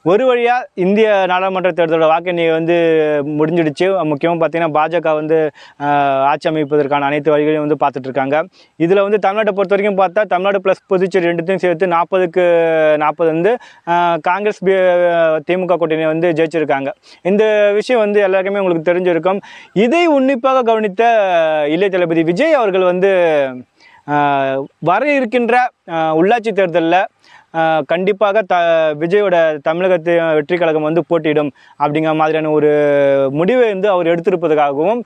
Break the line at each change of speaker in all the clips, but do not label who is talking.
ஒரு வழியாக இந்திய நாடாளுமன்ற தேர்தலோட வாக்கு எண்ணிக்கை வந்து முடிஞ்சிடுச்சு. முக்கியமாக பார்த்தீங்கன்னா பாஜக வந்து ஆட்சி அமைப்பதற்கான அனைத்து வழிகளையும் வந்து பார்த்துட்ருக்காங்க. இதில் வந்து தமிழ்நாட்டை பொறுத்த வரைக்கும் பார்த்தா தமிழ்நாடு ப்ளஸ் புதுச்சேரி ரெண்டுத்தையும் சேர்த்து 40க்கு 40 வந்து காங்கிரஸ் திமுக கூட்டணி வந்து ஜெயிச்சிருக்காங்க. இந்த விஷயம் வந்து எல்லாருக்குமே உங்களுக்கு தெரிஞ்சிருக்கும். இதை உன்னிப்பாக கவனித்த இளைய தளபதி விஜய் அவர்கள் வந்து வர இருக்கின்ற உள்ளாட்சி தேர்தலில் கண்டிப்பாக விஜயோட தமிழகத்தை வெற்றி கழகம் வந்து போட்டியிடும் அப்படிங்கிற மாதிரியான ஒரு முடிவை வந்து அவர் எடுத்திருப்பதற்காகவும்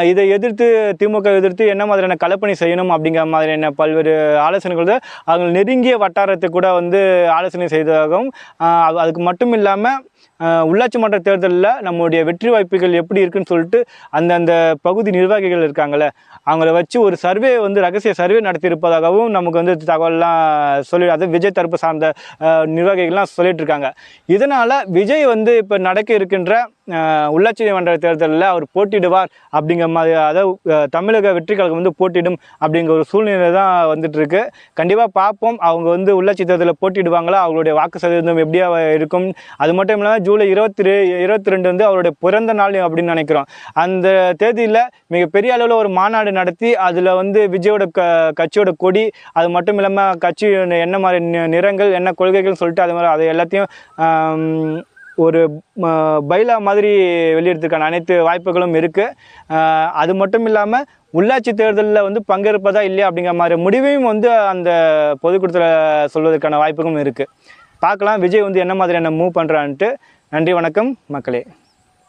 இதை எதிர்த்து திமுக எதிர்த்து என்ன மாதிரியான களப்பணி செய்யணும் அப்படிங்கிற மாதிரியான பல்வேறு ஆலோசனைகள் அவங்க நெருங்கிய வட்டாரத்தை கூட வந்து ஆலோசனை செய்ததாகவும் அதுக்கு மட்டும் இல்லாமல் உள்ளாட்சி மன்ற தேர்தலில் நம்மளுடைய வெற்றி வாய்ப்புகள் எப்படி இருக்குன்னு சொல்லிட்டு அந்தந்த பகுதி நிர்வாகிகள் இருக்காங்களே அவங்கள வச்சு ஒரு சர்வே வந்து ரகசிய சர்வே நடத்தியிருப்பதாகவும் நமக்கு வந்து தகவல்லாம் சொல்லி அது விஜய் தரப்பு சார்ந்த நிர்வாகிகள்லாம் சொல்லிட்டு இருக்காங்க. இதனால் விஜய் வந்து இப்போ நடக்க இருக்கின்ற உள்ளாட்சி மன்ற தேர்தலில் அவர் போட்டியிடுவார் அப்படிங்கிற மாதிரி, அதாவது தமிழக வெற்றி கழகம் வந்து போட்டியிடும் அப்படிங்கிற ஒரு சூழ்நிலை தான் வந்துட்டு இருக்கு. கண்டிப்பாக பார்ப்போம் அவங்க வந்து உள்ளாட்சி தேர்தலில் போட்டியிடுவாங்களா, அவங்களுடைய வாக்கு சதவீதம் எப்படியா இருக்கும். அது மட்டும் இல்லாமல் ஜூலை 22 வந்து அவருடைய பிறந்த நாள் அப்படின்னு நினைக்கிறோம். அந்த தேதியில் மிகப்பெரிய அளவில் ஒரு மாநாடு நடத்தி அதில் வந்து விஜயோட கட்சியோட கொடி, அது மட்டும் இல்லாமல் கட்சி என்ன மாதிரி நிறங்கள் என்ன கொள்கைகள்னு சொல்லிட்டு அது மாதிரி அதை எல்லாத்தையும் ஒரு பைலா மாதிரி வெளியிடறதுக்கான அனைத்து வாய்ப்புகளும் இருக்குது. அது மட்டும் இல்லாமல் உள்ளாட்சி தேர்தலில் வந்து பங்கேற்பதா இல்லையா அப்படிங்கிற மாதிரி முடிவையும் வந்து அந்த பொதுக்கூட்டத்தில் சொல்வதற்கான வாய்ப்புகளும் இருக்குது. பார்க்கலாம் விஜய் வந்து என்ன மாதிரியான மூவ் பண்ணுறான்ட்டு. நன்றி, வணக்கம் மக்களே.